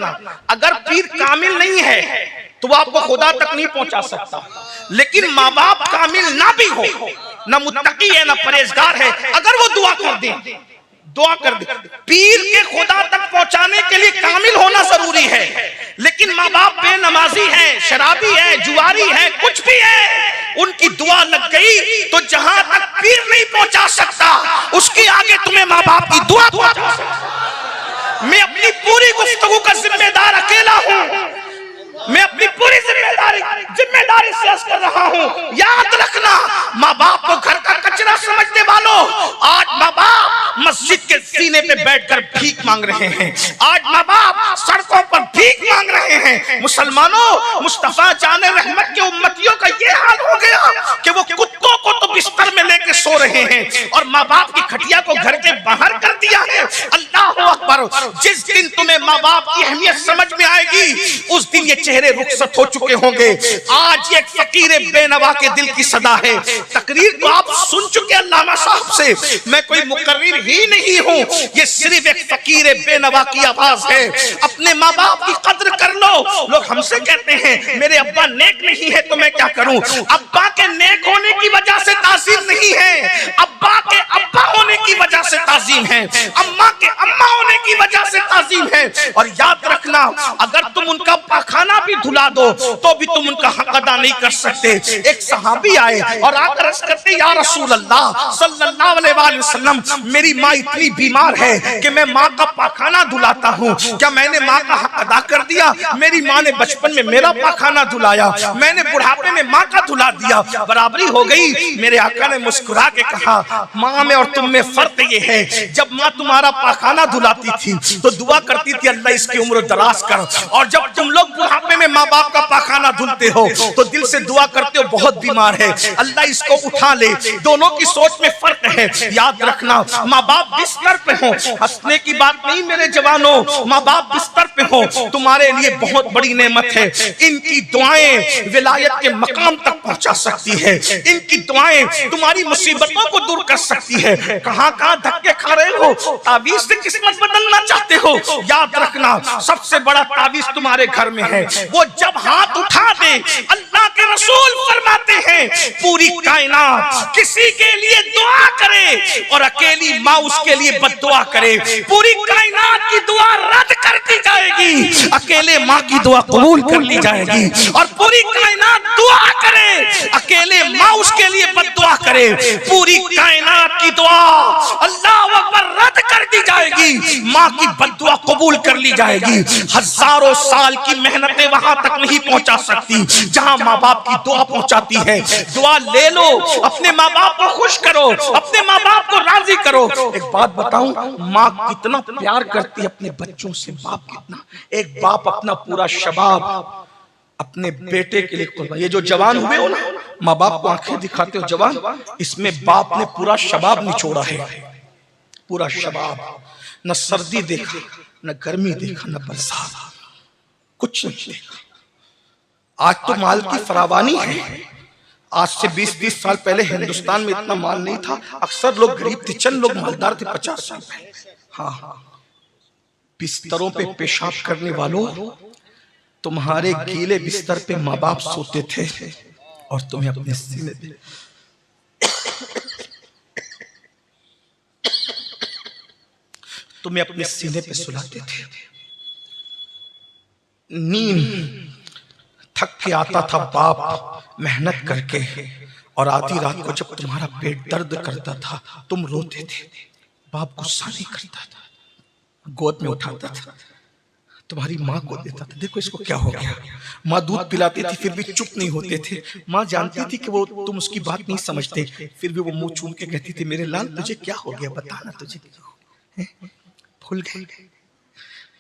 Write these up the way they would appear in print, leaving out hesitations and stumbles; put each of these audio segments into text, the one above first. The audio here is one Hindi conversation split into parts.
रखना, अगर पीर कामिल नहीं है तो वो आपको खुदा तक नहीं पहुंचा सकता, लेकिन माँ बाप कामिल ना भी हो, ना मुत्तकी है ना परहेजगार है, अगर वो दुआ कर दे पीर के खुदा तक पहुंचाने के लिए कामिल होना जरूरी है। लेकिन माँ बाप बेनमाजी है, शराबी है, जुआरी है, कुछ भी है, उनकी दुआ लग गई तो जहां तक पीर नहीं पहुंचा सकता उसके आगे तुम्हें माँ बाप की दुआ पहुंचा सकता। मैं अपनी पूरी गुफ्तगू का जिम्मेदार अकेला हूं, मैं अपनी पूरी जिम्मेदारी से अर्ज कर रहा हूं। याद रखना, माँ बाप को घर का कचरा समझने वालों, आज माँ बाप मस्जिद के सीने पे बैठकर भीख मांग रहे हैं, आज माँ बाप सड़कों पर भीख मांग रहे हैं। मुसलमानों, मुस्तफा जाने रहमत के उम्मतियों का ये हाल हो गया कि वो कुत्तों को तो बिस्तर में लेके सो रहे हैं और माँ बाप की खटिया को घर के बाहर कर दिया है। अल्लाह अकबर। जिस दिन तुम्हें माँ बाप की अहमियत समझ में आएगी उस दिन ये चेहरे रुखसत हो चुके होंगे। आज एक फकीर बेनवा के दिल की सदा है। तकरीर तो आप सुन चुके अल्लामा साहब से, मैं कोई मुकर्रिर ही नहीं हूँ, ये सिर्फ एक फकीर बेनवा की आवाज है। अपने माँ बाप की कद्र कर लो। लोग हमसे कहते हैं मेरे अब्बा नेक नहीं है तो मैं क्या करूं। अब्बा के नेक होने की वजह से ताजीम नहीं है, अब्बा के अब्बा होने की वजह से ताजीम है, अम्मा के अम्मा होने की वजह से ताजीम है। और याद रखना, अगर तुम उनका पाखाना भी धुला दो तो भी तुम उनका हक अदा नहीं कर सकते। एक सहाबी आए और आकर अर्ज करते, या रसूल अल्लाह सल्लल्लाहु अलैहि वसल्लम, मेरी माँ इतनी बीमार है कि मैं माँ का पाखाना धुलाता हूँ, क्या मैंने माँ का हक अदा कर दिया? मेरी माँ ने बचपन में मेरा पाखाना धुलाया, मैंने बुढ़ापे में माँ का धुला दिया, बराबरी हो गई। मेरे आका ने मुस्कुरा के कहा, माँ में और तुम में फर्क ये है, जब माँ तुम्हारा पाखाना धुलाती थी तो दुआ करती थी अल्लाह इसकी उम्र दराज कर, और जब तुम लोग बुढ़ापे में माँ बाप का पाखाना धुलते हो तो दिल से दुआ करते हो बहुत बीमार है, अल्लाह इसको उठा ले। दोनों की सोच में फर्क है। याद रखना, माँ बाप बिस्तर पे हो, हंसने की बात नहीं मेरे जवानों, माँ बाप बिस्तर पे हो तुम्हारे लिए बहुत बड़ी नेमत है। इनकी दुआएं विलायत के मकाम तक पहुंचा सकती है, इनकी दुआएं तुम्हारी मुसीबतों को दूर कर सकती है। कहां कहां धक्के खा रहे हो, तावीज से किस्मत बदलना चाहते हो, याद रखना सबसे बड़ा तावीज तुम्हारे घर में है। वो जब हाथ उठा दे, अल्लाह के रसूल फरमाते हैं पूरी कायनात किसी के लिए दुआ करे और अकेली माँ उसके लिए बद्दुआ करे, पूरी कायनात की दुआ रद्द कर दी जाएगी, अकेले माँ की दुआ कबूल कर ली जाएगी। और पूरी कायनात दुआ करे, अकेले माँ उसके लिए बद्दुआ करे, पूरी कायनात की दुआ अल्लाह अकबर रद्द कर दी जाएगी, माँ की बद्दुआ कबूल कर ली जाएगी। हजारों साल की मेहनतें वहां तक नहीं पहुंचा सकती जहां माँ बाप की दुआ पहुंचाती है। दुआ ले लो, अपने माँ बाप को खुश करो, अपने माँ बाप को राजी करो। एक बात बताऊं, माँ कितना प्यार करती है अपने बच्चों से, बाप कितना। एक बाप अपना पूरा शबाब अपने बेटे के लिए कुर्बान, ये जो जवान हुए हो ना, माँ बाप को आंखें दिखाते हो जवान, इसमें बाप ने पूरा शबाब निचोड़ा है, पूरा शबाब। न सर्दी देखा, न गर्मी देखा, न बरसात, कुछ नहीं देखा। आज तो माल की फरावानी है, आज से 20-30 साल पहले हिंदुस्तान में इतना माल नहीं था। अक्सर लोग गरीब थे, चंद लोग मालदार थे 50 साल पहले। हाँ, बिस्तरों पे पेशाब करने वालों, तुम्हारे गीले बिस्तर पे माँ बाप सोते थे और तुम्हें अपने सीने पे तुम्हें अपने सीने पे सुलाते थे। नींद थक के आता था बाप मेहनत करके, और आधी रात को जब तुम्हारा पेट दर्द करता था तुम रोते थे, बाप गुस्सा नहीं करता था, गोद में उठाता था, तुम्हारी माँ को देता था। देखो इसको क्या हो गया। माँ दूध पिलाती थी फिर भी चुप नहीं होते थे। माँ जानती थी कि वो तुम उसकी बात नहीं समझते, फिर भी वो मुंह चूम के कहती थी, मेरे लाल तुझे क्या हो गया, बताना तुझे भूल गए।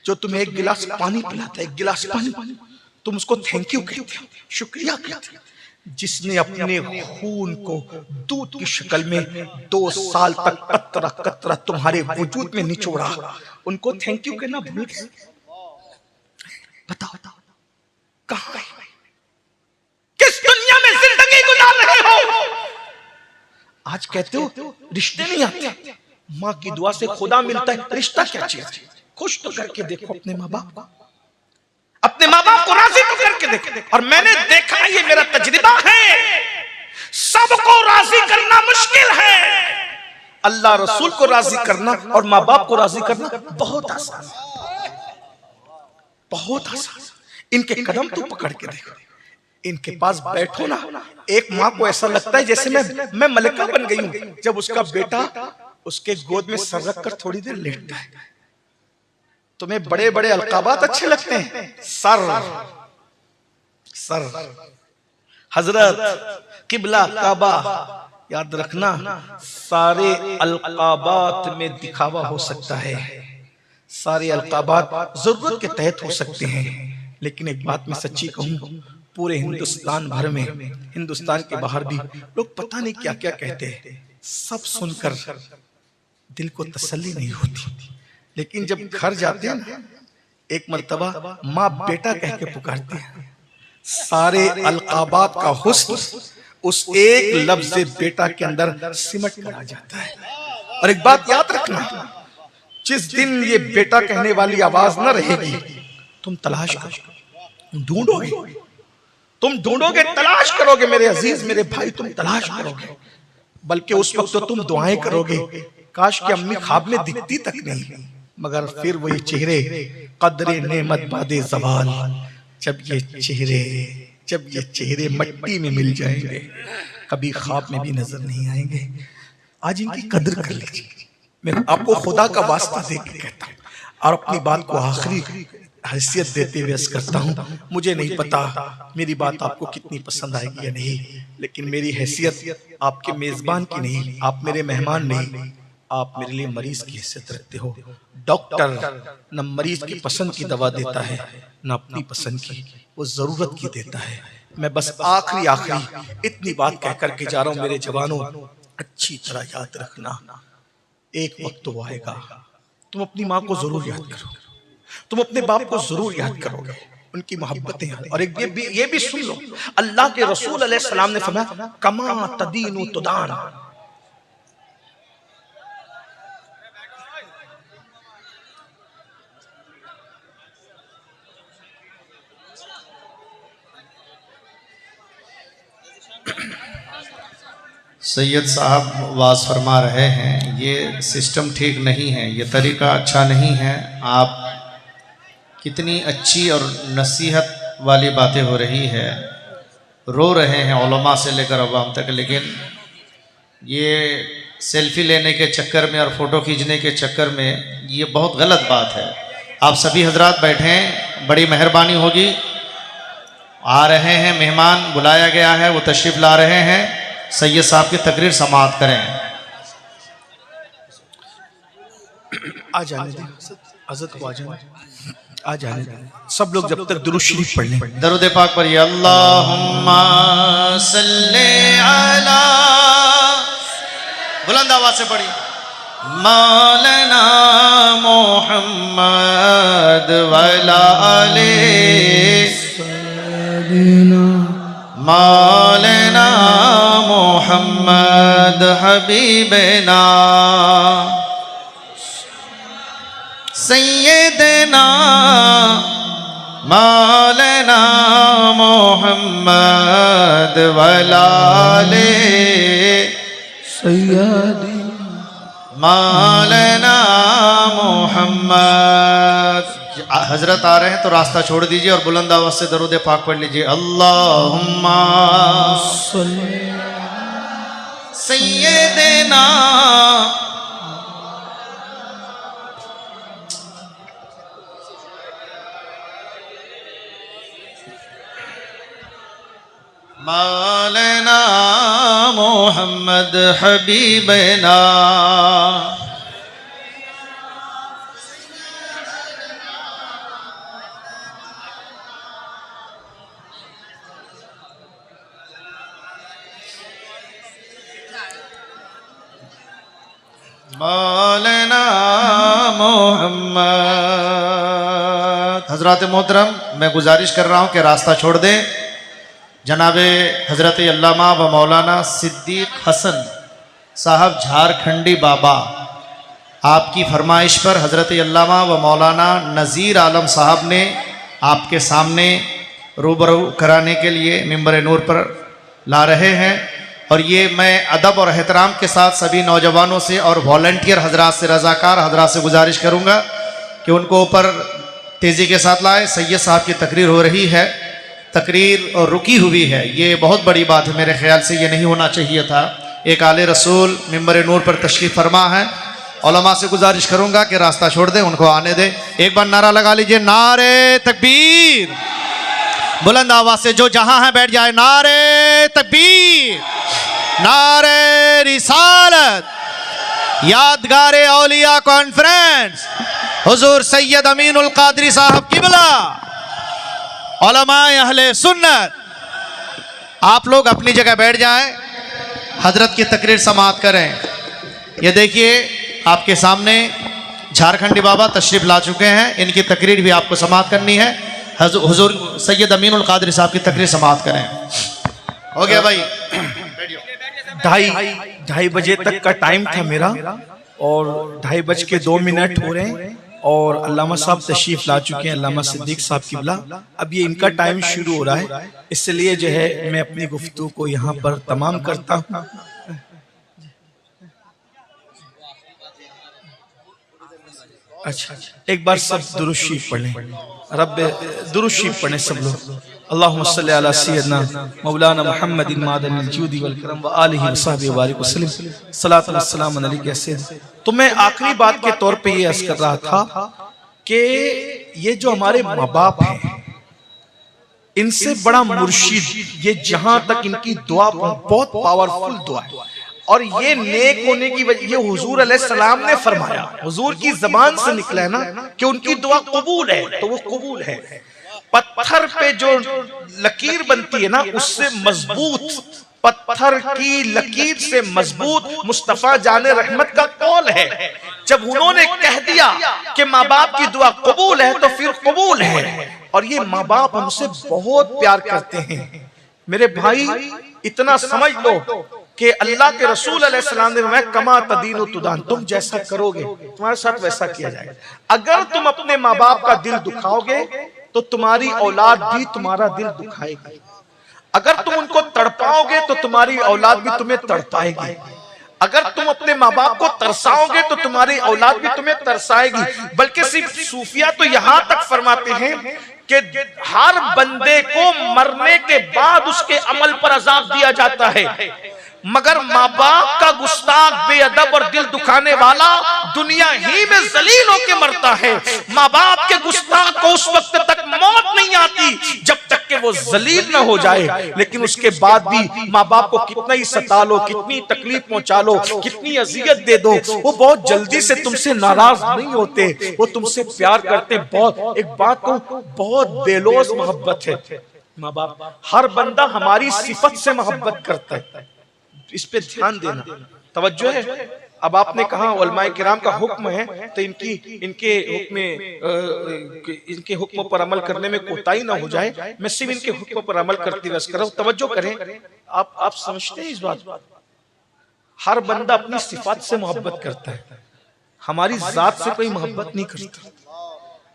जो तुम्हें एक गिलास पानी पिलाता है, एक गिलास पानी, तुम उसको थैंक यू कहते हो, शुक्रिया कहते हो। जिसने अपने खून को दूध की शक्ल में 2 साल तक कतरा कतरा तुम्हारे वजूद में निचोड़ा, उनको थैंक यू कहना भूल गए। बताओ कहां है, किस दुनिया में जिंदगी गुजार रहे हो। आज कहते हो रिश्ते नहीं आते, माँ की दुआ से खुदा मिलता है। रिश्ता क्या चीज है, खुश तो करके देखो अपने माँ बाप, देखो। और मैंने देखा, ये मेरा तजर्बा है, सबको राजी करना मुश्किल है, अल्लाह रसूल को राजी करना और माँ बाप को राजी करना बहुत आसान है, बहुत आसान। इनके कदम तो पकड़ के देखो, इनके पास बैठो ना, एक माँ को ऐसा लगता है जैसे मैं मलिका बन गई हूं जब उसका बेटा उसके गोद में सर रख कर थोड़ी देर लेटता है। तुम्हें बड़े बड़े अलकाबात अच्छे लगते हैं, सर सर, हजरत, किबला, काबा, याद रखना सारे अलकाबात में दिखावा हो सकता है, सारे अलकाबात जरूरत के तहत हो सकते हैं, लेकिन एक बात मैं सच्ची कहूं, पूरे हिंदुस्तान भर में, हिंदुस्तान के बाहर भी लोग पता नहीं क्या क्या कहते हैं, सब सुनकर दिल को तसल्ली नहीं होती। लेकिन जब घर जाते हैं ना, एक मर्तबा माँ बेटा कह के पुकारती है, सारे अलकाबात का हुस्न उस एक लफ्ज बेटा के अंदर सिमट कर आ जाता है। और एक बात याद रखना, जिस दिन ये बेटा कहने वाली आवाज न रहेगी, तुम तलाश करो, ढूंढोगे, तुम ढूंढोगे, तलाश करोगे मेरे अजीज, मेरे भाई, तुम तलाश करोगे, बल्कि उस वक्त तो तुम दुआएं करोगे, काश कि अम्मी ख्वाब में दिखती तक नहीं, मगर फिर वही चेहरे कदरे नेमत बादे ज़वाल, जब ये चेहरे मट्टी में मिल जाएंगे, कभी ख्वाब में भी नजर नहीं आएंगे। आज इनकी कदर कर लीजिए, मैं आपको खुदा का वास्ता दे के कहता हूँ और अपनी बात को आखिरी हैसियत देते हुए अर्ज करता हूँ, मुझे नहीं पता मेरी बात आपको कितनी पसंद आएगी या नहीं, लेकिन मेरी हैसियत आपके मेजबान की नहीं, आप मेरे मेहमान नहीं, आप मेरे लिए मरीज की हैसियत रखते हो। डॉक्टर न मरीज की पसंद की दवा देता है, न अपनी पसंद की, वो जरूरत की देता है। मैं बस आखिरी इतनी बात कह करके जा रहा हूँ, मेरे जवानों, अच्छी तरह याद रखना, एक वक्त तो आएगा तुम अपनी माँ को जरूर याद करोगे, तुम अपने बाप को जरूर याद करोगे, उनकी मोहब्बतें। और एक ये भी सुन लो, अल्लाह के रसूल अलैहि सलाम ने फरमाया, कमा तदीनु तुदान, सैयद साहब वाज फरमा रहे हैं, ये सिस्टम ठीक नहीं है, ये तरीका अच्छा नहीं है। आप कितनी अच्छी और नसीहत वाली बातें हो रही है, रो रहे हैं उलमा से लेकर अवाम तक, लेकिन ये सेल्फी लेने के चक्कर में और फ़ोटो खींचने के चक्कर में ये बहुत गलत बात है। आप सभी हजरात बैठें, बड़ी मेहरबानी होगी। आ रहे हैं मेहमान, बुलाया गया है, वो तशरीफ़ ला रहे हैं, सैयद साहब की तकरीर समाअत करें। आ जाने दें हज़रत को, आ जाने दें सब लोग, जब तक दुरूद शरीफ पढ़ लें। दरूद पाक पढ़िए, अल्लाहुम्मा सल्ले अला, बुलंद आवाज से पढ़िए, मौलाना मोहम्मद वला आले मौलाना मोहम्मद हबीबना सैयदना मौलाना मोहम्मद वलाले सैयदी मौलाना मोहम्मद। हजरत आ रहे हैं तो रास्ता छोड़ दीजिए और बुलंद आवाज से दरूद पाक पढ़ लीजिए, अल्लाहुम्मा सैयदना मौलाना मोहम्मद हबीबना मौलाना मोहम्मद। हजरत मोहतरम, मैं गुजारिश कर रहा हूँ कि रास्ता छोड़ दें। जनाबे हजरत अल्लामा व मौलाना सिद्दीक हसन साहब झारखंडी बाबा, आपकी फरमाइश पर हजरत अल्लामा व मौलाना नज़ीर आलम साहब ने आपके सामने रूबरू कराने के लिए मिंबर नूर पर ला रहे हैं। और ये मैं अदब और एहतराम के साथ सभी नौजवानों से और वॉलंटियर हजरात से, रज़ाकार हजरात से गुजारिश करूँगा कि उनको ऊपर तेज़ी के साथ लाए। सैयद साहब की तकरीर हो रही है, तकरीर और रुकी हुई है, ये बहुत बड़ी बात है। मेरे ख्याल से ये नहीं होना चाहिए था। एक आले रसूल मिंबर नूर पर तशरीफ़ फरमा है। उलमा से गुजारिश करूँगा कि रास्ता छोड़ दें, उनको आने दें। एक बार नारा लगा लीजिए, नारे तकबीर। बुलंद आवाज से जो जहां है बैठ जाए। नारे तकबीर, नारे रिसालत। यादगारे औलिया कॉन्फ्रेंस हुजूर सैयद अमीनुल कादरी साहब किबला, उलमाए अहले सुन्नत, आप लोग अपनी जगह बैठ जाएं, हजरत की तकरीर समाअत करें। ये देखिए आपके सामने झारखंडी बाबा तशरीफ ला चुके हैं, इनकी तकरीर भी आपको समाअत करनी है। हुजूर सैयद अमीनुल कादरी साहब की तकरीर समाअत करें। हो गया भाई। 2:30 बजे तक का टाइम था मेरा और 2:02 हो रहे हैं और अल्लामा साहब तशरीफ ला चुके हैं, अल्लामा सिद्दीक साहब किबला। अब ये इनका टाइम शुरू हो रहा है, इसलिए जो है मैं अपनी गुफ्तगू को यहाँ पर तमाम करता हूँ। अच्छा, एक बार सब दुरूद शरीफ पढ़ें, रब दुरूद शरीफ पढ़ें सब लोग। अल्लाहुम्मा सल्ली अला सय्यदना मौलाना मुहम्मदिन मादनिल जूदी वल करम व आलिहि व सहबिहि व बारिक वसल्लम सलातु व सलाम अलैका सय्यद। तो मैं आखिरी बात के तौर पे ये अर्ज कर रहा था कि ये जो हमारे माँ बाप हैं, इनसे बड़ा मुर्शिद, ये जहां तक इनकी दुआ बहुत पावरफुल दुआ है और ये नेक होने की वजह, ये हुजूर अलैहिस्सलाम ने फरमाया, हुजूर की जबान से निकला है ना कि उनकी दुआ कबूल है, तो वो कबूल है। पत्थर पे जो लकीर बनती है ना, उससे मजबूत, पत्थर की लकीर से मजबूत मुस्तफा जाने रहमत का कौल है। जब उन्होंने कह दिया कि माँ बाप की दुआ कबूल है तो फिर कबूल है। और ये माँ बाप हमसे बहुत प्यार करते हैं। मेरे भाई इतना समझ लो कि अल्लाह के रसूल अलैहिस्सलाम ने फरमाया, कमा तदीनु तुदान, तुम जैसा करोगे तुम्हारे साथ वैसा किया जाएगा। अगर तुम अपने माँ बाप का दिल दुखाओगे तो तुम्हारी औलाद भी तुम्हारा दिल दुखाएगी। अगर तुम उनको तड़पाओगे तो तुम्हारी औलाद भी तुम्हें तड़पाएगी। अगर तुम अपने माँ बाप को तरसाओगे तो तुम्हारी औलाद भी तुम्हें तरसाएगी। बल्कि सिर्फ सूफिया तो यहाँ तक फरमाते हैं कि हर बंदे को मरने के बाद उसके अमल पर अजाब दिया जाता है, मगर माँ बाप का गुस्ताख, बेअदब और दिल दुखाने वाला दुनिया ही में जलील होकर मरता है। माँ बाप के गुस्ताख को उस वक्त तक मौत नहीं आती जब तक कि वो जलील न हो जाए। लेकिन उसके बाद भी माँ बाप को कितना ही सता लो, कितनी तकलीफ पहुंचा लो, कितनी अजियत दे दो, वो बहुत जल्दी से तुमसे नाराज नहीं होते, वो तुमसे प्यार करते। बहुत एक बात को, बहुत बेलोस मोहब्बत है माँ बाप। हर बंदा हमारी सिफत से मोहब्बत करता है, इस पे ध्यान देना, तवज्जो है। अब आपने कहा उलमाए किराम का हुक्म है तो इनके हुक्म पर अमल करने में कोताही ना हो जाए। मैं सिर्फ इनके हुक्म पर अमल करती रह कर रहा हूं, तवज्जो करें। आप समझते हैं इस बात? हर बंदा अपनी सिफात से मोहब्बत करता है, हमारी जात से कोई मोहब्बत नहीं करता।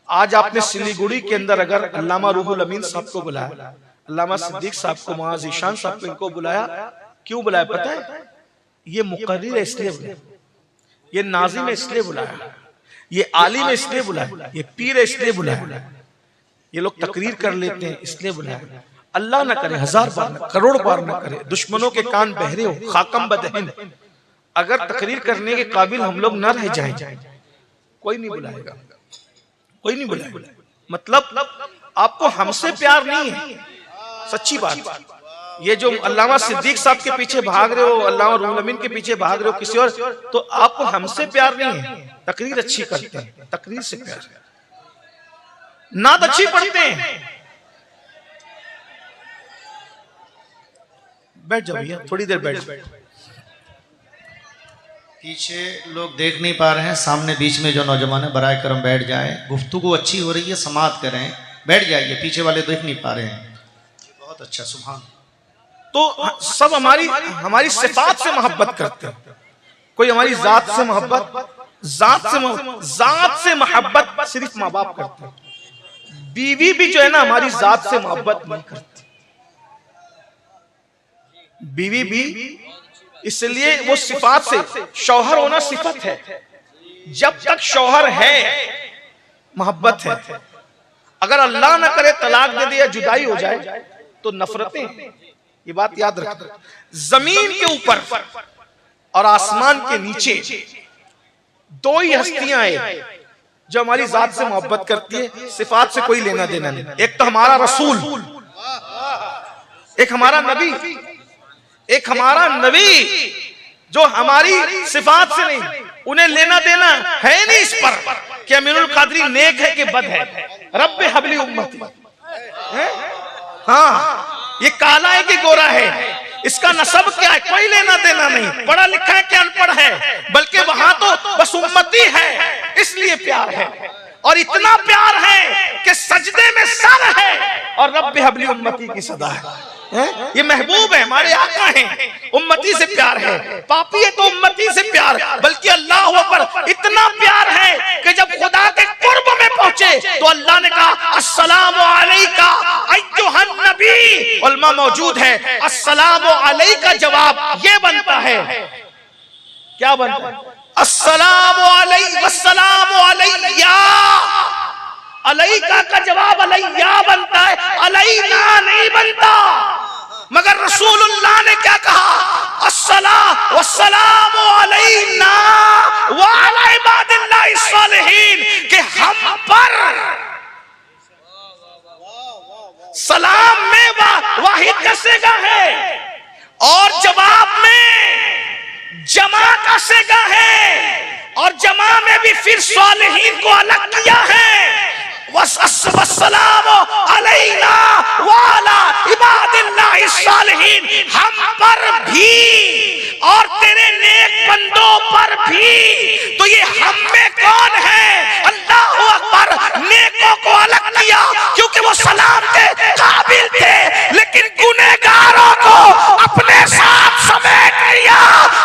आज आपने सिलीगुड़ी के अंदर अगर अल्लामा रूहुल अमीन साहब को बुलाया, अल्लामा सिद्दीक साहब को, मुआज़ ईशान साहब को, इनको बुलाया, क्यों बुलाया पता है? ये मुकर्रिर इसलिए बुलाया, ये नाज़िम इसलिए बुलाया, ये आलिम इसलिए बुलाया, ये पीर इसलिए बुलाया, ये लोग तकरीर कर लेते हैं इसलिए बुलाया। अल्लाह ना करे, 1000 बार ना, करोड़ बार ना करे, दुश्मनों के कान बहरे हो, खाकम बदहन, अगर तकरीर करने के काबिल हम लोग न रह जाएं, कोई नहीं बुलाएगा, कोई नहीं बुलाएगा। मतलब आपको हमसे प्यार नहीं है, सच्ची बात। ये जो अल्लामा सिद्दीक साहब के पीछे भाग रहे हो, अल्लामा रूहुल अमीन के पीछे भाग रहे हो किसी और, तो आपको हमसे प्यार नहीं है। तकरीर अच्छी करते हैं, तकरीर से प्यार है, नात अच्छी पढ़ते हैं। बैठ जाओ भैया, थोड़ी देर बैठ जाओ। पीछे लोग देख नहीं पा रहे हैं, सामने बीच में जो नौजवान है बराए करम बैठ जाए। गुफ्तगू अच्छी हो रही है, समाअत करें, बैठ जाइए। पीछे वाले देख नहीं पा रहे हैं, बहुत अच्छा, सुभान। तो सब हमारी सिफात से मोहब्बत करते हैं। कोई हमारी जात से मोहब्बत, जात से मोहब्बत सिर्फ माँ बाप करते हैं। बीवी भी जो है ना हमारी जात से मोहब्बत नहीं करती, बीवी भी, इसलिए वो सिफात से, शौहर होना सिफत है, जब तक शौहर है मोहब्बत है, अगर अल्लाह ना करे तलाक दे दे या जुदाई हो जाए तो नफरतें हैं। ये बात याद रखना। जमीन के ऊपर और आसमान के नीचे दो ही हस्तियां हैं जो हमारी जात से मोहब्बत करती है, सिफात से कोई लेना देना नहीं। एक तो हमारा रसूल, एक हमारा नबी, एक हमारा नबी जो हमारी सिफात से नहीं, उन्हें लेना देना है नहीं इस पर कि अमीरुल कादरी नेक है कि बद है। रब्बे हबली उम्मती, हाँ ये काला है कि गोरा है, इसका नसब क्या है, कोई लेना देना नहीं, पढ़ा लिखा है कि अनपढ़ है, बल्कि वहां तो बस उम्मती है, इसलिए प्यार है। और इतना प्यार है कि सजदे में सर है और रब्बे हबली उम्मती की सदा है। ये महबूब है, हमारे आका हैं, उम्मती से प्यार है। पापी है तो उम्मती से प्यार, बल्कि अल्लाह पर इतना प्यार है कि जब खुदा के कुर्ब में पहुंचे तो अल्लाह ने कहा अस्सलामु अलैका अय्युहन नबी। उलमा मौजूद है, अस्सलामु अलैका जवाब ये बनता है, क्या बनता है? अस्सलामु अलैका वस्सलामु अलैया। अलैका का जवाब अलैया बनता है, अलैना नहीं बनता। मगर रसूलुल्लाह ने क्या कहा? अस्सला वस्सलामु अलैना व अला इबादिल्लाहिस सालिहीन, कि हम पर सलाम में वाहिद का सेगा है और जवाब में जमा का सेगा है, और जमा में भी फिर सालिहीन को अलग किया है। वस्सलामु अलैना व अला इबादिल्लाहिस सालिहीन, हम पर भी और तेरे नेक बंदों पर भी। तो ये हम में कौन है? अल्लाहु अकबर। नेकों को अलग किया क्योंकि वो सलाम के काबिल थे, लेकिन गुनहगारों को अपने साथ समेट लिया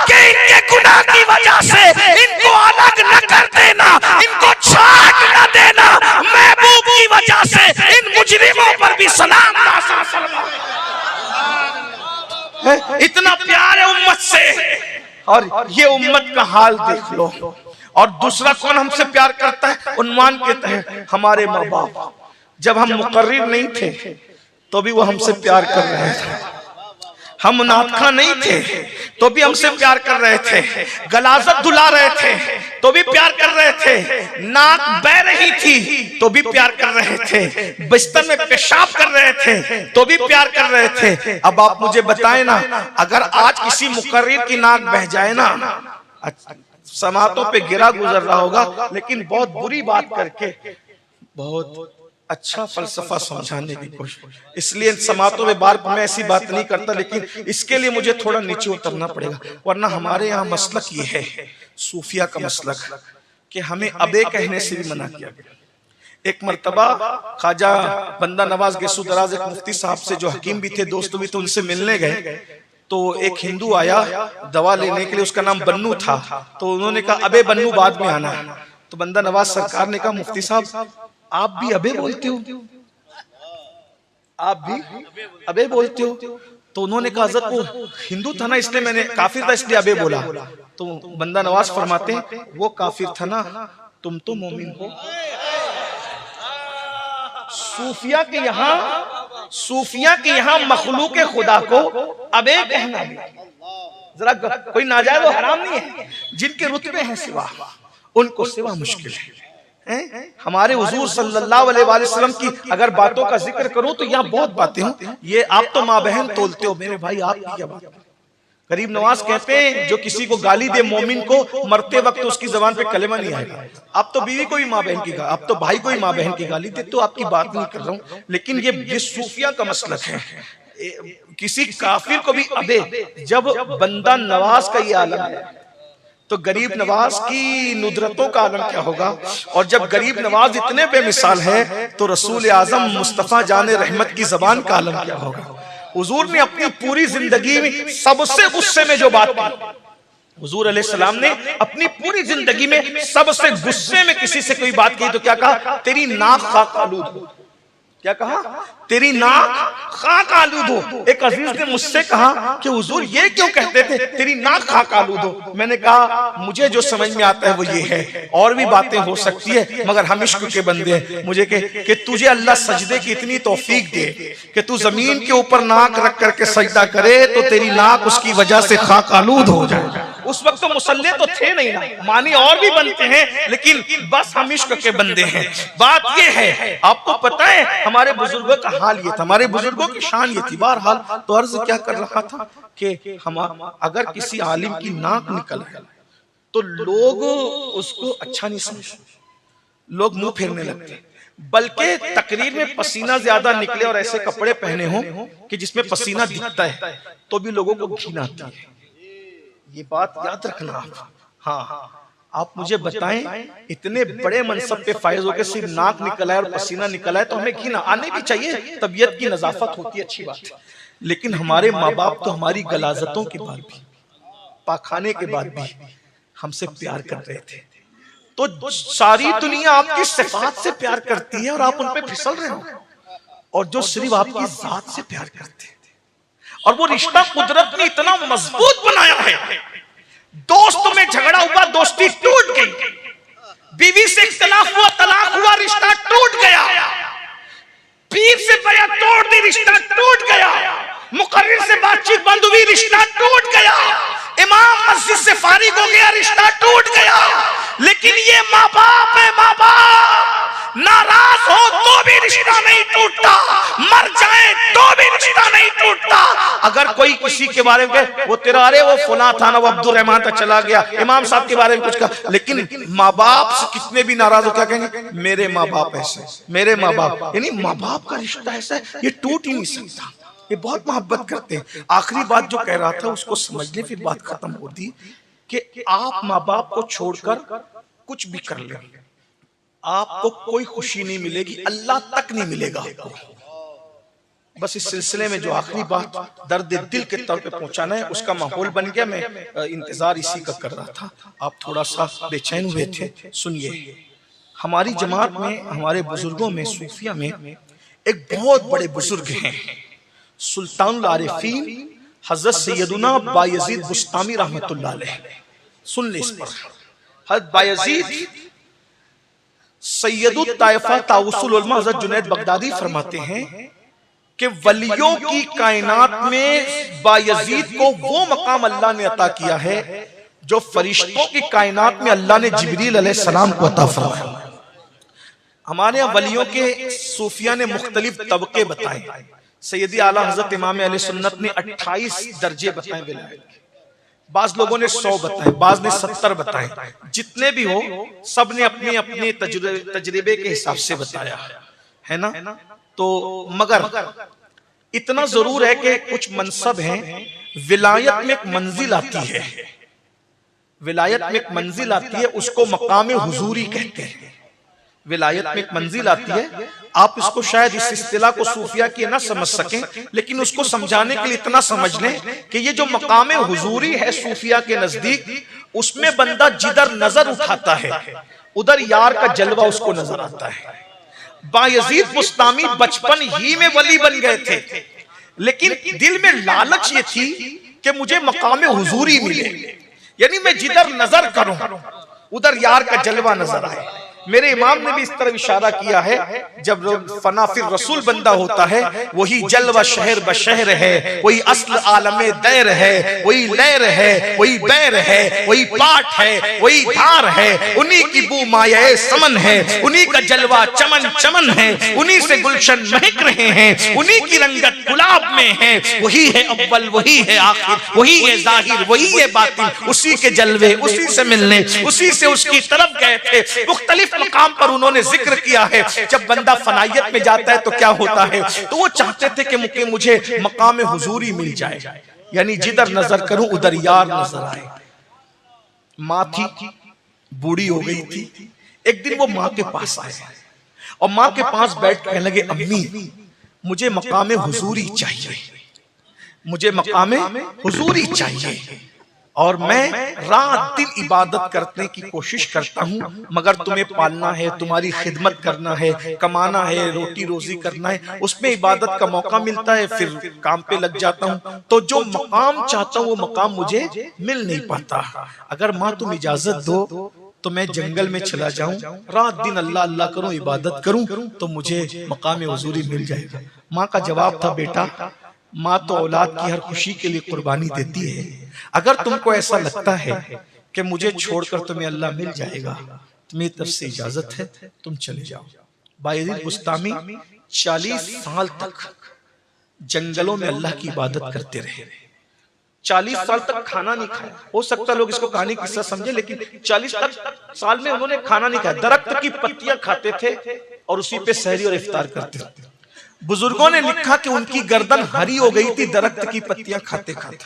कि इनके गुनाह की वजह से इनको अलग न कर देना, इनको छाट न देना, महबूब की वजह से इन मुजरिमों पर भी सलाम। इतना प्यार है उम्मत से, और ये उम्मत का हाल देख लो। और दूसरा कौन हमसे प्यार करता है? उन्वान के तहत हमारे माँ बाप। जब हम मुकर्रिर नहीं थे तो भी वो हमसे प्यार कर रहे थे, हम मुनाफिका नहीं थे तो भी हमसे प्यार कर रहे थे, गलाजत धुला रहे थे तो भी प्यार कर रहे थे, नाक बह रही थी तो भी प्यार कर रहे थे, बिस्तर में पेशाब कर रहे थे तो भी प्यार कर रहे थे। अब आप मुझे बताएं ना, अगर आज किसी मुकर्रिर की नाक बह जाए ना, समातों पे गिरा गुजर रहा होगा, लेकिन बहुत बुरी बात करके बहुत अच्छा फलसफा समझाने की कोशिश, इसलिए समातों में बार मैं ऐसी बात नहीं करता, लेकिन इसके लिए मुझे थोड़ा नीचे उतरना पड़ेगा, वरना हमारे यहाँ मसलक ये है, सूफिया का मसलक, कि हमें अबे कहने से भी मना किया गया। एक मर्तबा ख्वाजा बंदा नवाज गेसू दराज एक मुफ्ती साहब से, जो हकीम भी थे, दोस्त भी थे, उनसे मिलने गए तो एक हिंदू आया दवा लेने के लिए, उसका नाम बन्नू था, तो उन्होंने कहा अबे बन्नू बाद में आना। तो बंदा नवाज सरकार ने कहा मुफ्ती साहब आप भी अबे बोलते हो? आप भी अबे बोलते हो? तो उन्होंने कहा हज़रत वो हिंदू था ना, इसलिए मैंने, काफिर था इसलिए अबे बोला। तो बंदा नवाज फरमाते हैं वो काफिर था ना, तुम तो मोमिन हो। सूफिया के यहाँ मखलूक खुदा को अबे कहना जरा कोई नाजायज और हराम नहीं है। जिनके रुतबे हैं सिवा, उनको सिवा मुश्किल है। हमारे हुजूर सल्लल्लाहु अलैहि वसल्लम की अगर बातों का जिक्र करूं तो यहाँ बहुत बातें हों। ये आप तो माँ बहन तोलते हो, मेरे भाई आप की क्या बात? गरीब नवाज कहते हैं जो किसी को गाली दे मोमिन को, मरते वक्त उसकी जबान पे कलेमा नहीं आएगा। आप तो बीवी को ही माँ बहन की, आप तो भाई को ही माँ बहन की गाली दे, तो आपकी बात नहीं कर रहा हूँ, लेकिन ये सूफिया का मसलक है। किसी काफिर को भी अबे, जब बंदा नवाज का ये आलम है तो गरीब नवाज की नुदरतों का आलम क्या होगा? और जब गरीब नवाज इतने बेमिसाल है तो रसूल आजम मुस्तफा जाने रहमत की जबान का आलम क्या होगा? हुजूर ने अपनी पूरी जिंदगी में सबसे गुस्से में जो बात की, हुजूर अलैहिस्सलाम ने अपनी पूरी जिंदगी में सबसे गुस्से में किसी से कोई बात की तो क्या कहा? तेरी नाक खाक आलूद हो, क्या कहा? तेरी नाक खाक आलूद हो। एक अजीज ने मुझसे कहा कि हुजूर ये क्यों कहते थे तेरी नाक खाक आलूद हो? मैंने कहा मुझे जो समझ में आता है वो ये है, और भी बातें हो सकती है, मगर हम इश्क के बंदे हैं। मुझे कि तुझे अल्लाह सजदे की इतनी तौफीक दे कि तू जमीन के ऊपर नाक रख करके सजदा करे तो तेरी नाक उसकी वजह से खाक आलूद हो जाए। उस वक्त तो मुसल्ले तो थे नहीं ना, मानी और भी बनते हैं, लेकिन बस हम इश्क के बंदे हैं। बात ये है, आपको पता है हमारे बुजुर्गों का हाल ये था, हमारे बुजुर्गों की शान ये थी। बहरहाल तो अर्ज क्या कर रहा था कि हम अगर किसी आलिम की नाक निकल गई तो लोग उसको अच्छा नहीं समझते, लोग मुंह फेरने लगते, बल्कि तकरीर में पसीना ज्यादा निकले और ऐसे कपड़े पहने हों कि जिसमें पसीना दिखता है तो भी लोगों को घिन आती है। ये बात याद रखना आप। हाँ, आप मुझे बताएं, इतने बड़े मनसब पे फायज होकर सिर्फ नाक निकला है और पसीना निकला है तो हमें घिन आने भी चाहिए, तबीयत की नजाफत होती है, अच्छी बात है। लेकिन हमारे माँ बाप तो हमारी गलाजतों के बाद भी, पाखाने के बाद भी हमसे प्यार कर रहे थे। तो सारी दुनिया आपकी सिफात से प्यार करती है और आप उन पे फिसल रहे हो, और जो सिर्फ आपकी जात से प्यार करते हैं। और वो रिश्ता कुदरत ने इतना मजबूत बनाया है, दोस्त में झगड़ा हुआ दोस्ती टूट गई, बीवी से इख्तिलाफ हुआ तलाक हुआ रिश्ता टूट गया, पीर से बैत तोड़ दी रिश्ता टूट गया, मुकर्रिर से बातचीत बंद हुई रिश्ता टूट गया, इमाम मस्जिद से फारिग हो गया रिश्ता टूट गया। लेकिन ये माँ बाप है, माँ बाप नाराज हो तो भी रिश्ता नहीं टूटता, मर जाए तो भी रिश्ता नहीं टूटता। अगर कोई किसी के बारे में वो तेरा, अरे वो फुला था ना, वो अब्दुल रहमान तक चला गया, इमाम साहब के बारे में कुछ कहा, लेकिन माँ बाप से कितने भी नाराज हो क्या कहेंगे? मेरे माँ बाप ऐसे, मेरे माँ बाप, यानी माँ बाप का रिश्ता ऐसा है, ये टूट ही नहीं सकता। ये बहुत मोहब्बत करते हैं। आखिरी बात जो कह रहा था उसको समझ ले, फिर बात खत्म होती कि आप माँ बाप को छोड़कर कुछ भी कर ले, आपको कोई खुशी नहीं मिलेगी, अल्लाह तक नहीं मिलेगा आपको। बस इस सिलसिले में जो आखिरी बात दर्द दिल के तौर पे पहुंचाना है, उसका माहौल बन गया। मैं इंतजार इसी का कर रहा था, आप थोड़ा सा बेचैन हुए थे। सुनिए, हमारी जमात में, हमारे बुजुर्गों में, सूफिया में एक बहुत बड़े बुजुर्ग हैं, सुल्तानुल आरिफीन हजरत सैयदुना बायजीद बुस्तामी रहमतुल्लाह अलैह। सुन ले इस पर। हजरत बायजीद सैयदुत ताइफा ताउसुल उलमा हजरत जुनैद बगदादी फरमाते हैं कि वलियों की कायनात में बायजीद को वो मकाम अल्लाह ने अता किया है जो फरिश्तों की कायनात में अल्लाह ने जिब्रील अलैहिस्सलाम को अता फरमाया। हमारे यहाँ वलियों के सूफिया ने मुख्तलिफ तबके बताए। सैयदी आला हजरत इमाम अहले सुन्नत ने 28 दर्जे बताए विलायत के, बाज लोगों ने 100 बताए, बाज ने 70 बताए। जितने भी हो सब ने अपने अपने तजर्बे के हिसाब से बताया है ना। तो मगर इतना जरूर है कि कुछ मनसब हैं, विलायत में एक मंजिल आती है, विलायत में एक मंजिल आती है, उसको मकाम हुजूरी कहते हैं। विलायत में एक मंजिल आती है, आप इसको शायद इस इस्तिलाह को सूफिया की ना समझ सकें, लेकिन उसको समझाने के लिए इतना समझ लें कि ये जो मकाम हुजूरी है सूफिया के नजदीक, उसमें बंदा जिधर नजर उठाता है उधर यार का जलवा उसको नजर आता है। बायजीद बुस्तामी बचपन ही में वली बन गए थे, लेकिन दिल में लालच ये थी कि मुझे मकाम हुजूरी मिले, यानी मैं जिधर नजर करूं उधर यार का जलवा नजर आए। मेरे इमाम ने भी इस तरह इशारा किया है, जब फना फिर रसूल बंदा होता है, वही जलवा शहर बशहर है, वही अस्ल आलमे दैर है, वही लहर है, वही बैर है, वही पाठ है, वही धार है, उन्हीं की बू माये समन है, उन्हीं का जलवा चमन चमन है, उन्हीं से गुलशन महक रहे हैं, उन्हीं की रंगत गुलाब में है, वही है अव्वल, वही है आखिर, वही है जाहिर, वही है बातिन, उसी के जलवे, उसी से मिलने, उसी से उसकी तरफ गए थे। मुख्तलिफ मकाम पर उन्होंने जिक्र किया है। जब बंदा फनायत में जाता है तो क्या होता है, तो वो चाहते थे कि मुझे मकाम हुजूरी मिल जाए, यानी जिधर नजर करूं उधर यार नजर आए। माँ थी, बूढ़ी हो गई थी। एक दिन वो माँ के पास आए और माँ के पास बैठ कहने लगे, अम्मी मुझे मकाम हुजूरी चाहिए, मुझे मकाम हुजूरी चाहिए। और मैं रात दिन इबादत करने की कोशिश करता हूँ, मगर तुम्हें पालना है, तुम्हारी खिदमत करना है, कमाना है, रोटी रोजी करना है, उसमें इबादत का मौका मिलता है, फिर काम पे लग जाता हूँ। तो जो मकाम चाहता हूँ वो मकाम मुझे मिल नहीं पाता। अगर माँ तुम इजाजत दो तो मैं जंगल में चला जाऊं, रात दिन अल्लाह अल्लाह करूं, इबादत करूं, तो मुझे मकाम हुजूरी मिल जाएगा। माँ का जवाब था, बेटा माँ तो औलाद की हर खुशी के लिए कुर्बानी देती है। अगर तुमको ऐसा लगता है कि मुझे छोड़कर तुम्हें अल्लाह मिल जाएगा, तो मेरी तरफ से इजाजत है, तुम चले जाओ। बायजीद बुस्तामी 40 साल तक जंगलों में अल्लाह की इबादत करते रहे। 40 साल तक खाना नहीं खाया। हो सकता है लोग इसको कहानी किस्सा समझे, लेकिन 40 साल में उन्होंने खाना नहीं खाया। दरख्त की पत्तियां खाते थे और उसी पे सहरी और इफ्तार करते थे। बुजुर्गों ने लिखा कि उनकी गर्दन हरी हो गई थी दरख्त की पत्तियां खाते खाते,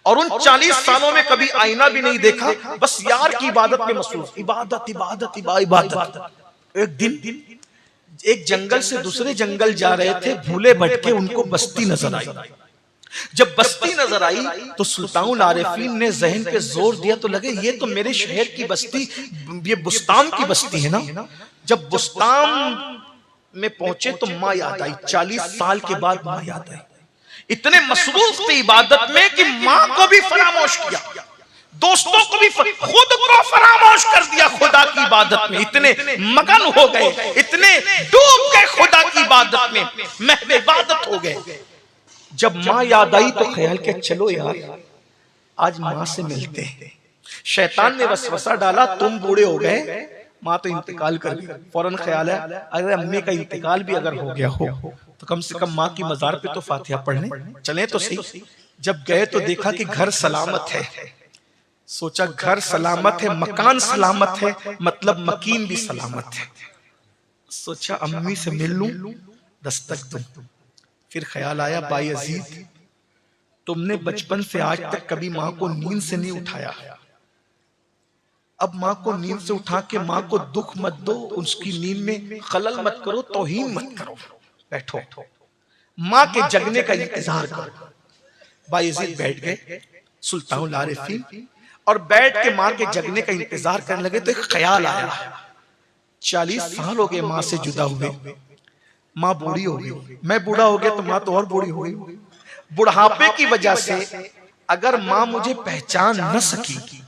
और उन 40 सालों में कभी आईना भी नहीं देखा, बस यार की इबादत में मसरूफ, इबादत इबादत इबादत। एक दिन एक जंगल से दूसरे जंगल जा रहे थे, भूले भटके उनको बस्ती नजर आई। जब बस्ती नजर आई तो सुल्तानुल आरिफीन ने जहन पे जोर दिया, तो लगे ये तो मेरे शहर की बस्ती, ये बुस्तान की बस्ती है ना। जब बुस्तान में पहुंचे तो माँ याद आई। 40 साल के बाद माँ याद आई। इतने मसरूफ थे इबादत में कि माँ को भी फरामोश किया, दोस्तों को भी, खुद को फरामोश कर दिया खुदा की इबादत में। इतने मगन हो गए, इतने डूब गए खुदा की इबादत में, महव इबादत हो गए। जब माँ याद आई तो ख्याल किया, चलो यार आज माँ से मिलते हैं। शैतान ने वसवसा डाला, तुम बूढ़े हो गए, माँ तो इंतकाल कर गई। फौरन ख्याल है, अगर अम्मी का इंतकाल भी अगर हो गया हो तो कम से कम माँ की मजार पे तो फातिहा पढ़ने चले तो सही। जब गए तो देखा कि घर सलामत है। सोचा घर सलामत है, मकान सलामत है, मतलब मकीन भी सलामत है। सोचा अम्मी से मिल लूं, दस्तक दूं। फिर ख्याल आया, बायजीद तुमने बचपन से आज तक कभी माँ को नींद से नहीं उठाया, अब माँ को नींद से उठा के माँ को दुख मत दो, उसकी नींद में खलल मत करो, तौहीन मत करो, बैठो माँ के जगने का इंतजार करो। बायजीद बैठ गए सुल्तानुल आरिफीन, और बैठ के माँ के जगने का इंतजार करने लगे। तो एक ख्याल आया, 40 साल हो गए माँ से जुदा हुए, माँ बूढ़ी हो गई, मैं बूढ़ा हो गया तो माँ तो और बूढ़ी हो गई। बुढ़ापे की वजह से अगर माँ मुझे पहचान न सकी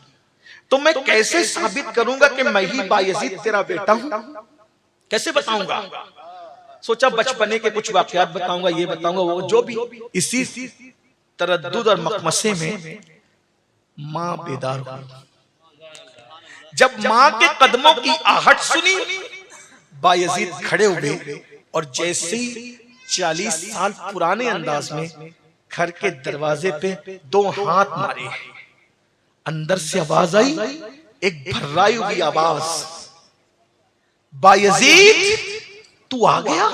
तो मैं कैसे साबित करूंगा कि मैं ही बायजीद तेरा बेटा हूं, कैसे बताऊंगा। सोचा बचपने के कुछ वाकयात बताऊंगा, ये बताऊंगा वो, जो भी। इसी तरद्दुद और मखमसे में माँ बेदार हुई। जब माँ के कदमों की आहट सुनी, बायजीद खड़े हुए और जैसे ही 40 साल पुराने अंदाज में घर के दरवाजे पे 2 हाथ मारे, अंदर से आवाज आई, एक भर्राई हुई आवाज, बायजीद तू आ गया,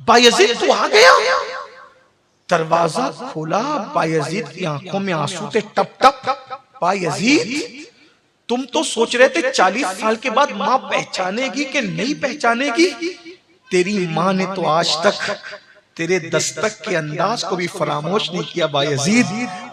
बायजीद तू आ गया। दरवाजा खोला, बायजीद की आंखों में आंसू थे टप टप। बायजीद तुम तो सोच रहे थे 40 साल के बाद माँ पहचानेगी कि नहीं पहचानेगी, तेरी माँ ने तो आज तक तेरे दस्तक के अंदाज को भी फरामोश नहीं किया। बायजीद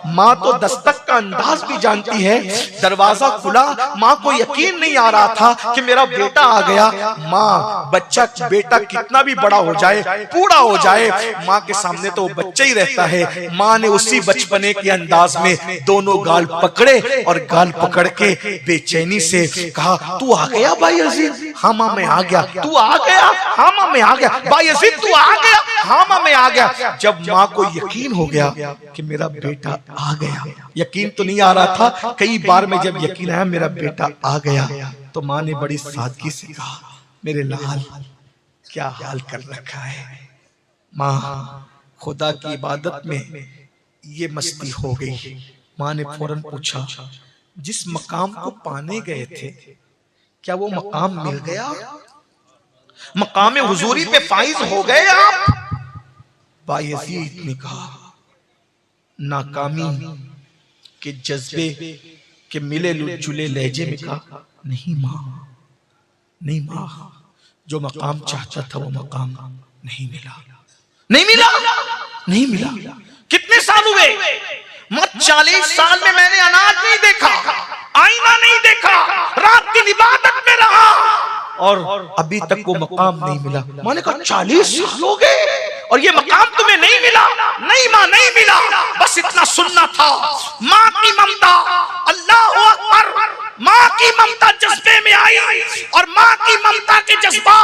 माँ तो दस्तक का अंदाज भी जानती है। दरवाजा खुला, माँ को यकीन नहीं आ रहा था कि मेरा बेटा आ गया। माँ बच्चा बेटा कितना भी बड़ा हो जाए, बूढ़ा हो जाए, माँ के सामने तो वो बच्चा ही रहता है। माँ ने उसी बचपने के अंदाज में दोनों गाल पकड़े और गाल पकड़ के बेचैनी से कहा, तू आ गया बायजीद? हाँ माँ मैं आ गया। तू आ गया? हाँ माँ मैं आ गया। बायजीद तू आ गया? हाँ माँ मैं आ गया। जब माँ को यकीन हो गया कि मेरा बेटा आ गया, यकीन तो नहीं आ रहा था, कई बार में जब यकीन आया मेरा बेटा आ गया, तो माँ ने बड़ी सादगी से कहा, मेरे लाल क्या हाल कर रखा है। माँ खुदा की इबादत में ये मस्ती हो गई। माँ ने फौरन पूछा, जिस मकाम को पाने गए थे क्या वो मकाम मिल गया? मकाम हुजूरी पे फाइज हो गए आप? बायजीद ने कहा, नाकामी के जज्बे के मिले जुले लहजे में कहा, नहीं माँ, नहीं माँ, जो मकाम चाहता था वो मकाम नहीं मिला, नहीं मिला, नहीं मिला। कितने साल हुए? मत 40 साल में मैंने अनाज नहीं देखा, आईना नहीं देखा, रात दिन इबादत में रहा और अभी तक वो मकाम नहीं मिला। मैंने कहा 40 साल हो गए और ये मकाम तुम्हें नहीं मिला? नहीं माँ, नहीं मिला, बस इतना सुनना था। माँ की ममता, अल्लाह अकबर, माँ की ममता जज्बे में आई और माँ की ममता के जज्बा,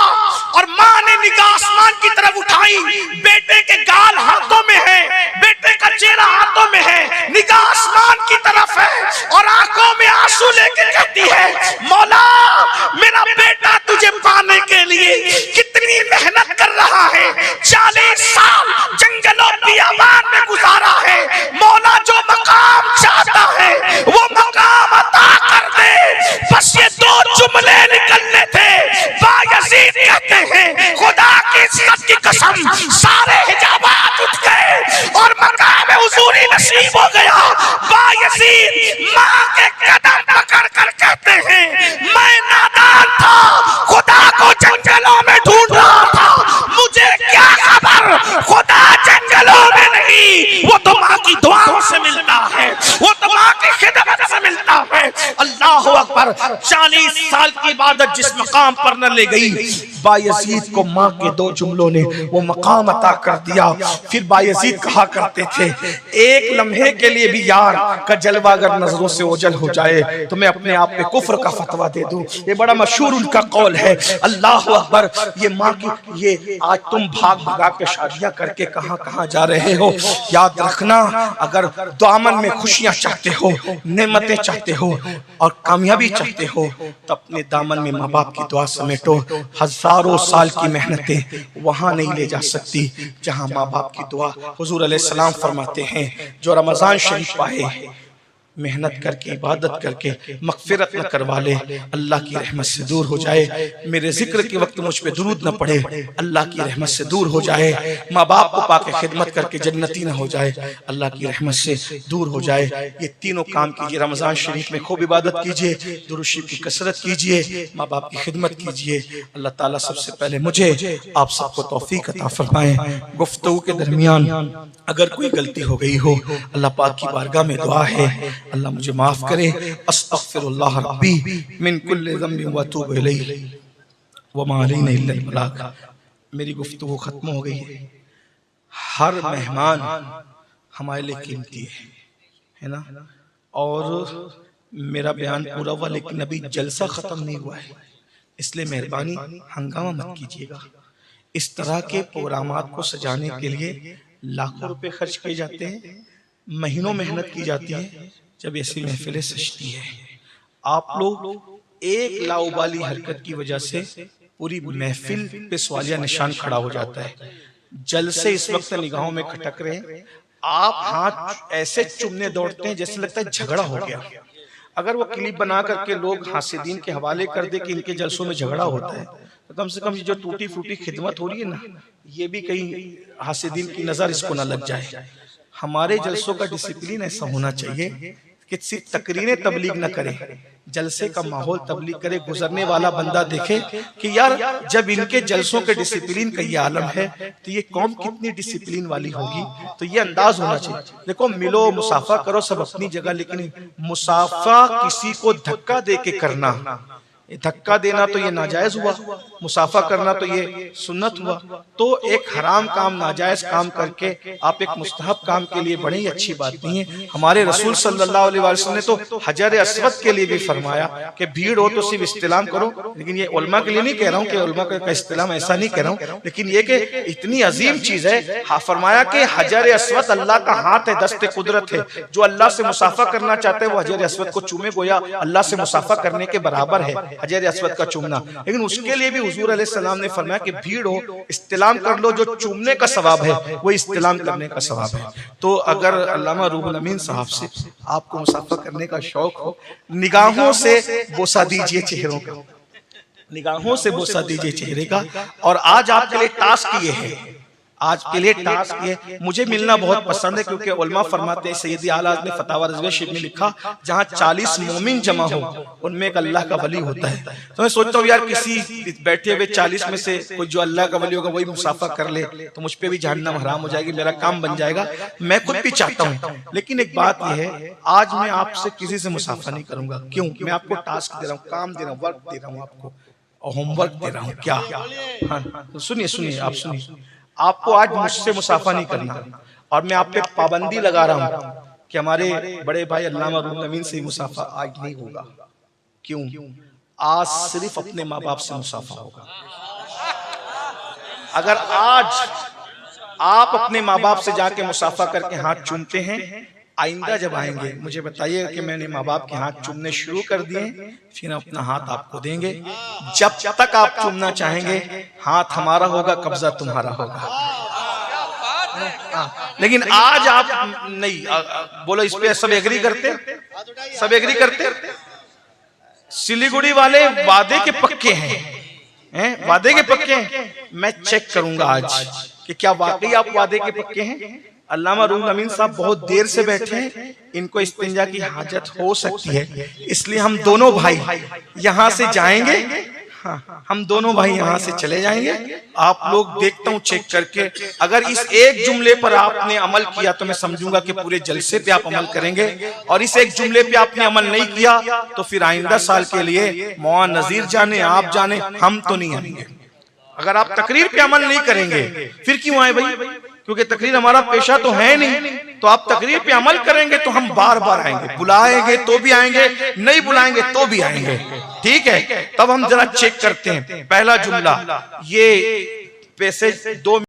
और माँ ने निगाह आसमान की तरफ उठाई। बेटे के गाल हाथों में है, बेटे का चेहरा हाथों में है, निगाह आसमान की तरफ है और आंखों में आंसू लेके कहती है, मौला मेरा बेटा तुझे पाने के लिए कितनी मेहनत कर रहा है, 40 साल जंगलों बियाबान में गुजारा है। मौला जो मकाम चाहता है वो मकाम अता कर दे। बस ये 2 जुमले निकलने थे। बायजीद कहते हैं, खुदा की इज्जत की कसम, सारे हिजाबात उठ गए और मकाम हुजूरी नसीब हो गया। बायजीद माँ के कदम पकड़ कर कहते हैं, मैं नादान था, खुदा को जंगलों में ढूंढ रहा था, मुझे क्या खबर खुदा जंगलों में नहीं, वो तो माँ की दुआओं से मिलता है, वो तो माँ की खिदमत से मिलता है। अल्लाह अकबर। 40 साल की इबादत जिस मकाम पर न ले गई, बायजीद को माँ के 2 जुमलों ने वो मकाम अता कर दिया। फिर बायजीद कहा करते थे, एक लम्हे के लिए भी यार का जलवा अगर नजरों से ओझल हो जाए तो मैं अपने आप पे कुफ्र का फतवा दे दूं। ये बड़ा मशहूर उनका कौल है। अल्लाह अकबर। ये माँ की, ये आज तुम भाग भगा के शादियां करके कहां कहां जा रहे हो, याद रखना, अगर दामन में खुशियां चाहते हो, नेमतें चाहते हो और कामयाबी चाहते हो तो अपने दामन में माँ बाप की दुआ समेटो। हजारों साल की मेहनतें वहां नहीं ले जा सकती जहां माँ बाप की दुआ। हुजूर अलैहिस्सलाम फरमाते हैं, जो रमजान शरीफ पाए, मेहनत करके इबादत करके मगफिरत न करवा ले, अल्लाह की रहमत से दूर हो जाए। मेरे जिक्र के वक्त मुझ पे दुरूद न पड़े, अल्लाह की रहमत से दूर हो जाए। माँ बाप को पाके खिदमत करके जन्नती न हो जाए, अल्लाह की रहमत से दूर हो जाए। ये तीनों काम कीजिए। रमजान शरीफ में खूब इबादत कीजिए, दुरूद शरीफ की कसरत कीजिए, माँ बाप की खिदमत कीजिए। अल्लाह ताला सबसे पहले मुझे आप सबको तौफीक अता फरमाए। गुफ्तगू के दरमियान अगर कोई गलती हो गई हो, अल्लाह पाक की बारगाह में दुआ है, अल्लाह मुझे माफ करे। अस्तगफिरुल्लाह रब्बी मिन कुल्लि ज़ंबिन व अतूबु इलैहि व मा अलैना इल्ला अल बलाग। मेरी गुफ्तगू खत्म हो गई है। हर मेहमान हमारे लिए कीमती है ना, और मेरा बयान पूरा हुआ लेकिन अभी जलसा खत्म नहीं हुआ है, इसलिए मेहरबानी हंगामा मत कीजिएगा। इस तरह के प्रोग्रामात को सजाने के लिए लाखों रुपए खर्च किए जाते हैं, महीनों मेहनत की जाती है, जब ऐसी महफिलें सजती है। आप लोग एक लाउबाली हरकत की वजह से पूरी महफिल पे सवालिया निशान खड़ा हो जाता है। जलसे इस वक्त निगाहों में खटक रहे हैं, आप हाथ ऐसे चुमने दौड़ते हैं जैसे लगता है झगड़ा हो गया। अगर वो क्लिप बना करके लोग हासिदीन के हवाले कर दे कि इनके जलसों में झगड़ा होता है, तो कम से कम ये जो टूटी फूटी खिदमत हो रही है ना, ये भी कहीं हासिदीन की नजर इसको ना लग जाए। हमारे जलसों का डिसिप्लिन ऐसा होना चाहिए कि सिर्फ तकरीरें तबलीग न करें, जलसे का माहौल तबलीग करे। गुजरने वाला बंदा देखे कि यार जब इनके जलसों के डिसिप्लिन का ये आलम है तो ये कौम कितनी डिसिप्लिन वाली होगी। तो ये अंदाज होना चाहिए। देखो, मिलो मुसाफा करो सब अपनी जगह, लेकिन मुसाफा किसी को धक्का दे के करना, धक्का देना तो ये नाजायज हुआ, मुसाफा करना तो ये सुन्नत हुआ। तो एक हराम काम, नाजायज काम करके आप एक मुस्तहब काम के लिए बड़ी अच्छी बात नहीं है। हमारे रसूल सल्लल्लाहु अलैहि वसल्लम ने तो हजर अस्वद के लिए भी फरमाया कि भीड़ हो तो सिर्फ इस्तिलाम करो। लेकिन ये उलमा के लिए नहीं कह रहा हूँ कि उलमा का इस्तिलाम ऐसा नहीं कह रहा हूँ, लेकिन ये कि इतनी अजीम चीज है। हाँ, फरमाया कि हजर अस्वद अल्लाह का हाथ है, दस्ते कुदरत है। जो अल्लाह से मुसाफा करना चाहते हैं वो हजर अस्वद को चूमे, गोया अल्लाह से मुसाफा करने के बराबर है हजर अस्वद का चूमना। लेकिन उसके लिए भी हुजूर अलैहिस्सलाम ने फरमाया कि भीड़ हो इस्तिलाम कर लो, जो चूमने का सवाब है वो इस्तिलाम करने का सवाब है। तो अगर अल्लामा रूहुल अमीन साहब से आपको मुसाफा करने का शौक हो, निगाहों से बोसा दीजिए चेहरों का, निगाहों से बोसा दीजिए चेहरे का। और आज आपके लिए टास्क ये है, आज के लिए टास्क ये मुझे मिलना बहुत पसंद है, क्योंकि उलमा फरमाते हैं, सैयदी आला ने फतावा रज़विया शरीफ में लिखा, जहाँ 40 मोमिन जमा हो उनमें एक अल्लाह का वली होता है। तो मैं सोचता हूँ यार किसी बैठे हुए 40 में से कोई जो अल्लाह का वली होगा वही मुसाफा कर ले तो मुझ पे भी जहन्नम हराम हो जाएगी, मेरा काम बन जाएगा। मैं खुद भी चाहता हूँ, लेकिन एक बात यह है, आज मैं आपसे किसी से मुसाफा नहीं करूंगा। क्यों? मैं आपको टास्क दे रहा हूँ, काम दे रहा हूँ, वर्क दे रहा हूँ आपको, और होमवर्क दे रहा हूँ। क्या? हाँ, तो सुनिए आप सुनिए, आपको आज मुझसे मुसाफा नहीं करना, और मैं आप पे पाबंदी लगा रहा हूँ कि हमारे बड़े भाई अल्लामा रूहुल अमीन से मुसाफा आज नहीं होगा। क्यों? आज सिर्फ अपने माँ बाप से मुसाफा होगा। अगर आज आप अपने माँ बाप से जाके मुसाफा करके हाथ चूमते हैं, आइंदा जब आएंगे मुझे बताइए कि मैंने माँ बाप के हाथ चूमने शुरू कर दिए, फिर अपना हाथ आपको देंगे। जब तक आप चूमना चाहेंगे हाथ हमारा होगा, कब्जा तुम्हारा होगा। लेकिन आज आप नहीं बोलो, इस पे सब एग्री करते, सब एग्री करते। सिलीगुड़ी वाले वादे के पक्के हैं, वादे के पक्के हैं। मैं चेक करूंगा आज कि क्या वाकई आप वादे के पक्के हैं। अल्लामा रूहुल अमीन साहब बहुत देर से बैठे हैं, इनको इस्तिंजा की हाजत हो सकती है, इसलिए हम दोनों भाई यहाँ से जाएंगे। हाँ, हम दोनों भाई यहाँ से चले जाएंगे। आप लोग देखता हूँ चेक करके, अगर इस एक जुमले पर आपने अमल किया तो मैं समझूंगा कि पूरे जलसे पे आप अमल करेंगे, और इस एक जुमले पे आपने अमल नहीं किया तो फिर आइंदा साल के लिए मौआ नजीर जाने आप जाने, हम तो नहीं आएंगे। अगर आप तकरीर पे अमल नहीं करेंगे फिर क्यों आए भाई? क्योंकि तकरीर हमारा पेशा तो है नहीं। तो आप तकरीर पे अमल करेंगे तो हम बार बार आएंगे, बुलाएंगे तो भी आएंगे, नहीं बुलाएंगे तो भी आएंगे। ठीक है, तब हम जरा चेक करते हैं। पहला जुमला, ये पैसे 2